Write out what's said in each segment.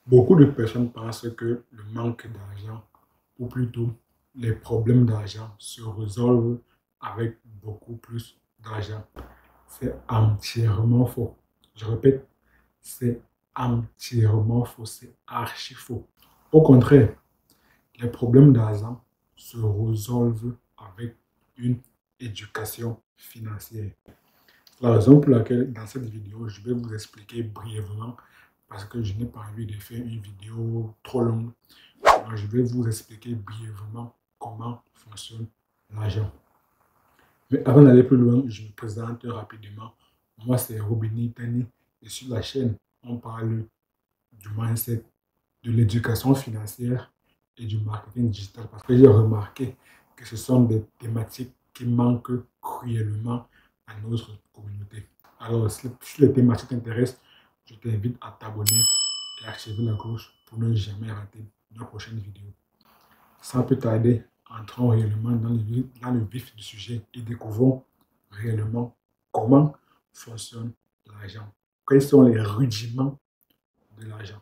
Beaucoup de personnes pensent que le manque d'argent, ou plutôt les problèmes d'argent, se résolvent avec beaucoup plus d'argent. C'est entièrement faux. Je répète, c'est entièrement faux, c'est archi faux. Au contraire, les problèmes d'argent se résolvent avec une éducation financière. La raison pour laquelle dans cette vidéo, je vais vous expliquer brièvement, parce que je n'ai pas envie de faire une vidéo trop longue, alors je vais vous expliquer brièvement comment fonctionne l'argent. Mais avant d'aller plus loin, je me présente rapidement. Moi, c'est Robini Tani et sur la chaîne, on parle du mindset, de l'éducation financière et du marketing digital parce que j'ai remarqué que ce sont des thématiques qui manquent cruellement à notre communauté. Alors, si les thématiques t'intéressent, je t'invite à t'abonner et à activer la cloche pour ne jamais rater nos prochaines vidéos. Sans plus tarder, entrons réellement dans le vif du sujet et découvrons réellement comment fonctionne l'argent. Quels sont les rudiments de l'argent?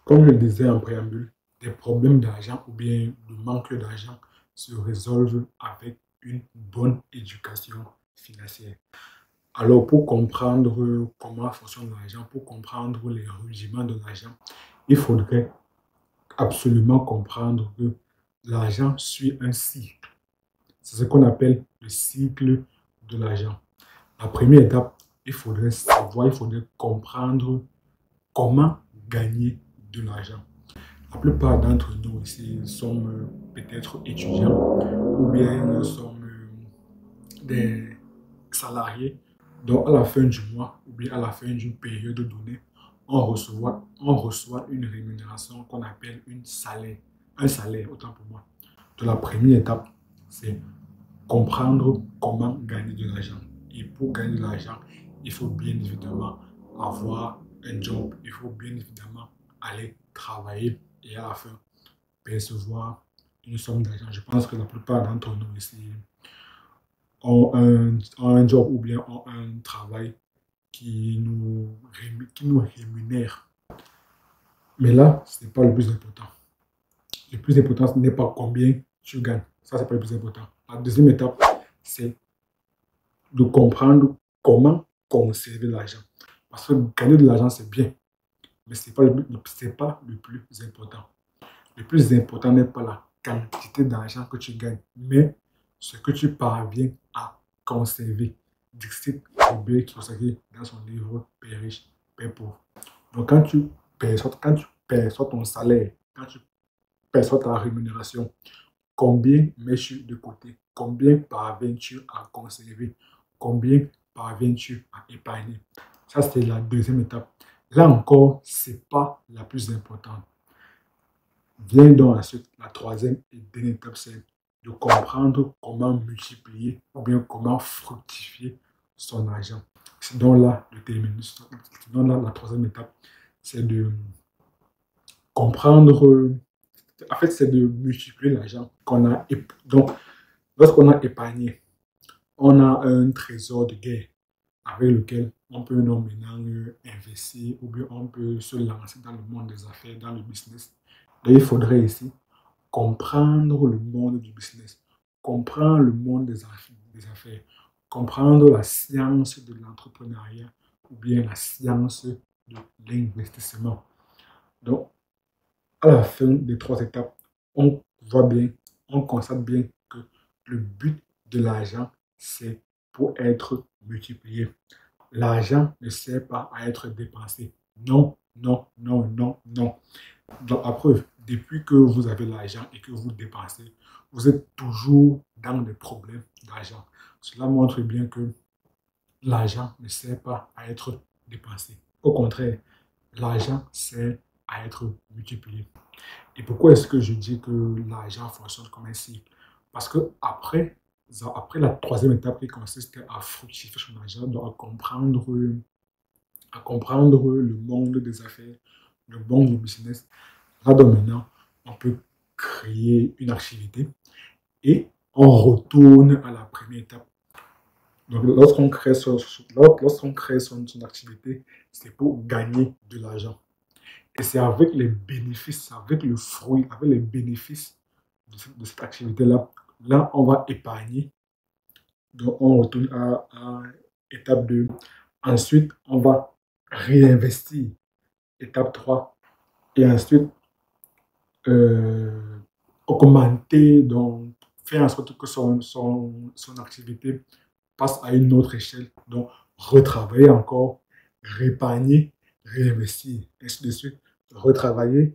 Comme je le disais en préambule, des problèmes d'argent ou bien le manque d'argent se résolvent avec une bonne éducation financière. Alors, pour comprendre comment fonctionne l'argent, pour comprendre les rudiments de l'argent, il faudrait absolument comprendre que l'argent suit un cycle. C'est ce qu'on appelle le cycle de l'argent. La première étape, il faudrait savoir, il faudrait comprendre comment gagner de l'argent. La plupart d'entre nous ici sommes peut-être étudiants ou bien nous sommes des salariés. Donc, à la fin du mois ou bien à la fin d'une période donnée, on reçoit une rémunération qu'on appelle un salaire, autant pour moi. Donc, la première étape, c'est comprendre comment gagner de l'argent. Et pour gagner de l'argent, il faut bien évidemment avoir un job. Il faut bien évidemment aller travailler et à la fin percevoir une somme d'argent. Je pense que la plupart d'entre nous ici ont un job ou bien ont un travail qui nous rémunère. Mais là, ce n'est pas le plus important. Le plus important, ce n'est pas combien tu gagnes. Ça, c'est pas le plus important. La deuxième étape, c'est de comprendre comment conserver l'argent. Parce que gagner de l'argent, c'est bien, mais ce n'est pas le plus important. Le plus important n'est pas la quantité d'argent que tu gagnes, mais ce que tu parviens à conserver. Dixit Robert Kiyosaki dans son livre Père riche, Père pauvre. Donc, quand tu perçois ton salaire, quand tu perçois ta rémunération, combien mets-tu de côté? Combien parviens-tu à conserver? Combien parviens-tu à épargner? Ça, c'est la deuxième étape. Là encore, ce n'est pas la plus importante. Vient donc ensuite la troisième et dernière étape, c'est de comprendre comment multiplier ou bien comment fructifier son argent. C'est donc là le terminus. Donc là, la troisième étape, c'est de comprendre. En fait, c'est de multiplier l'argent qu'on a. Donc, lorsqu'on a épargné, on a un trésor de guerre avec lequel on peut non maintenant investir ou bien on peut se lancer dans le monde des affaires, dans le business. Donc, il faudrait ici comprendre le monde du business, comprendre le monde des affaires, comprendre la science de l'entrepreneuriat ou bien la science de l'investissement. Donc, à la fin des trois étapes, on voit bien, on constate bien que le but de l'argent, c'est pour être multiplié. L'argent ne sert pas à être dépensé. Non, non, non, non, non. Donc, à preuve, depuis que vous avez l'argent et que vous dépensez, vous êtes toujours dans des problèmes d'argent. Cela montre bien que l'argent ne sert pas à être dépensé. Au contraire, l'argent sert à être multiplié. Et pourquoi est-ce que je dis que l'argent fonctionne comme un cycle? Parce que après la troisième étape qui consiste à fructifier son argent, donc à comprendre le monde des affaires, le monde du business, là donc maintenant, on peut créer une activité et on retourne à la première étape. Donc, lorsqu'on crée son activité, c'est pour gagner de l'argent. Et c'est avec les bénéfices, avec le fruit, avec les bénéfices de cette activité-là, là, on va épargner. Donc, on retourne à étape 2. Ensuite, on va réinvestir. Étape 3. Et ensuite, euh, augmenter, donc faire en sorte que son activité passe à une autre échelle. Donc, retravailler encore, réépargner, réinvestir, ainsi de suite. Retravailler,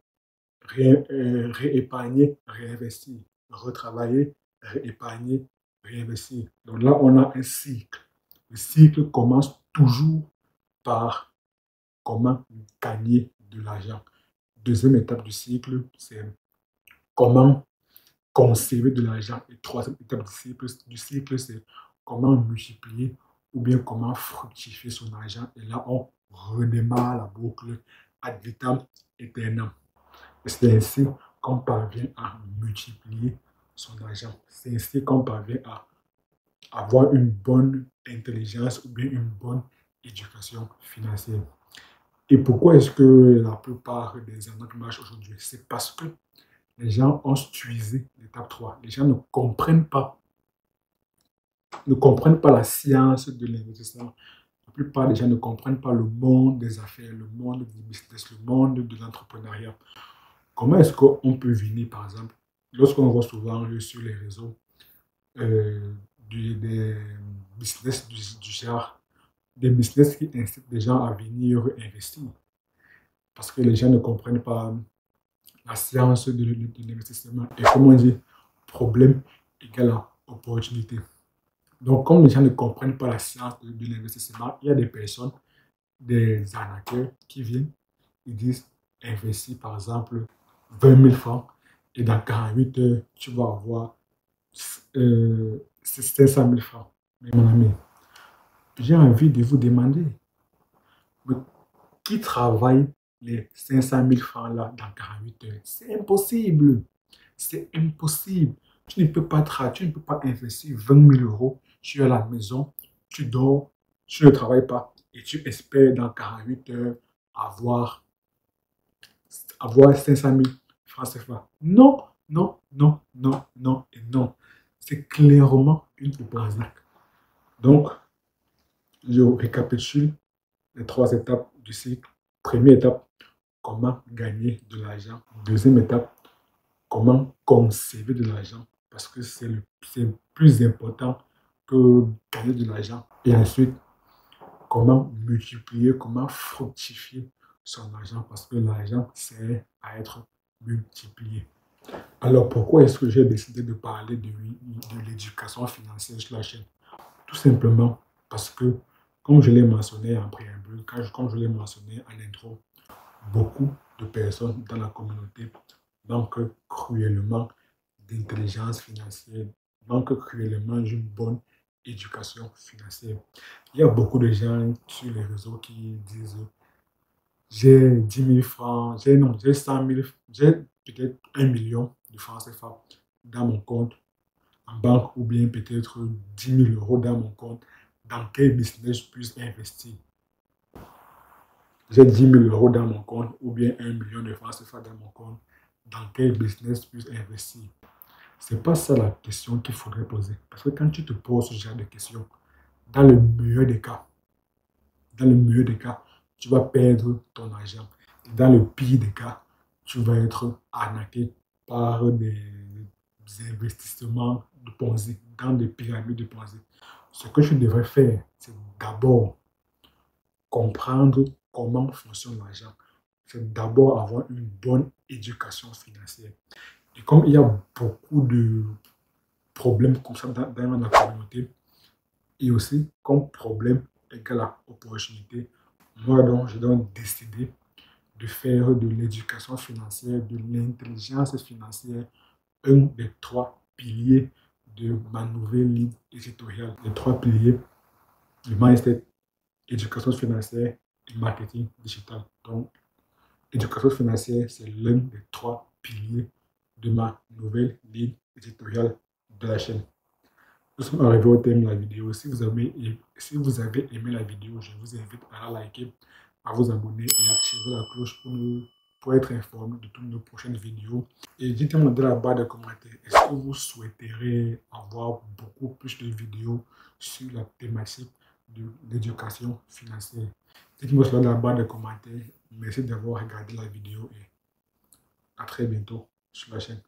réépargner, réinvestir. Retravailler, réépargner, réinvestir. Donc là, on a un cycle. Le cycle commence toujours par comment gagner de l'argent. Deuxième étape du cycle, c'est comment conserver de l'argent. Et troisième étape du cycle, c'est comment multiplier ou bien comment fructifier son argent. Et là, on redémarre la boucle ad vitam aeternam. Et c'est ainsi qu'on parvient à multiplier son argent. C'est ainsi qu'on parvient à avoir une bonne intelligence ou bien une bonne éducation financière. Et pourquoi est-ce que la plupart des arnaques marchent aujourd'hui? C'est parce que les gens ont utilisé l'étape 3. Les gens ne comprennent pas la science de l'investissement. La plupart des gens ne comprennent pas le monde des affaires, le monde du business, le monde de l'entrepreneuriat. Comment est-ce qu'on peut venir, par exemple, lorsqu'on voit souvent sur les réseaux euh, des business du genre, des business qui incitent les gens à venir investir, parce que les gens ne comprennent pas la science de l'investissement. Et comme on dit, problème égale à opportunité. Donc, comme les gens ne comprennent pas la science de l'investissement, il y a des personnes, des arnaqueurs qui viennent, ils disent, investis par exemple 20 000 francs et dans 48 heures, tu vas avoir 500 000 francs. Mais mon ami, j'ai envie de vous demander, mais qui travaille les 500 000 francs là dans 48 heures? C'est impossible. C'est impossible. Tu ne peux pas investir 20 000 euros, tu es à la maison, tu dors, tu ne travailles pas et tu espères dans 48 heures avoir, avoir 500 000 francs CFA. Non, non, non, non, non et non. C'est clairement une arnaque. Donc, je récapitule les 3 étapes du cycle. Première étape, comment gagner de l'argent. Deuxième étape, comment conserver de l'argent, parce que c'est plus important que gagner de l'argent. Et ensuite, comment multiplier, comment fructifier son argent, parce que l'argent sert à être multiplié. Alors, pourquoi est-ce que j'ai décidé de parler de l'éducation financière sur la chaîne? Tout simplement parce que, comme je l'ai mentionné en préambule, comme je l'ai mentionné en intro, beaucoup de personnes dans la communauté manquent cruellement d'intelligence financière, manquent cruellement d'une bonne éducation financière. Il y a beaucoup de gens sur les réseaux qui disent j'ai 10 000 francs, j'ai 100 000, j'ai peut-être 1 million de francs CFA dans mon compte en banque ou bien peut-être 10 000 euros dans mon compte. Dans quel business puis-je investir? J'ai 10 000 euros dans mon compte ou bien 1 million de francs CFA dans mon compte. Dans quel business puis-je investir? C'est pas ça la question qu'il faudrait poser. Parce que quand tu te poses ce genre de questions, dans le meilleur des cas, dans le meilleur des cas, tu vas perdre ton argent. Et dans le pire des cas, tu vas être arnaqué par des investissements de Ponzi, dans des pyramides de Ponzi. Ce que tu devrais faire, c'est d'abord comprendre comment fonctionne l'argent. C'est d'abord avoir une bonne éducation financière. Et comme il y a beaucoup de problèmes comme ça dans la communauté, et aussi comme problème égale à opportunité, moi donc, j'ai donc décidé de faire de l'éducation financière, de l'intelligence financière, un des 3 piliers de ma nouvelle ligne éditoriale. Les 3 piliers, le mindset, éducation financière et marketing digital. Donc, éducation financière, c'est l'un des 3 piliers de ma nouvelle ligne éditoriale de la chaîne. Nous sommes arrivés au thème de la vidéo. Si vous avez aimé la vidéo, je vous invite à la liker, à vous abonner et à activer la cloche pour ne pour être informé de toutes nos prochaines vidéos. Et dites-moi dans la barre de commentaires, est-ce que vous souhaiterez avoir beaucoup plus de vidéos sur la thématique de l'éducation financière? Dites-moi cela dans la barre de commentaires. Merci d'avoir regardé la vidéo et à très bientôt sur la chaîne.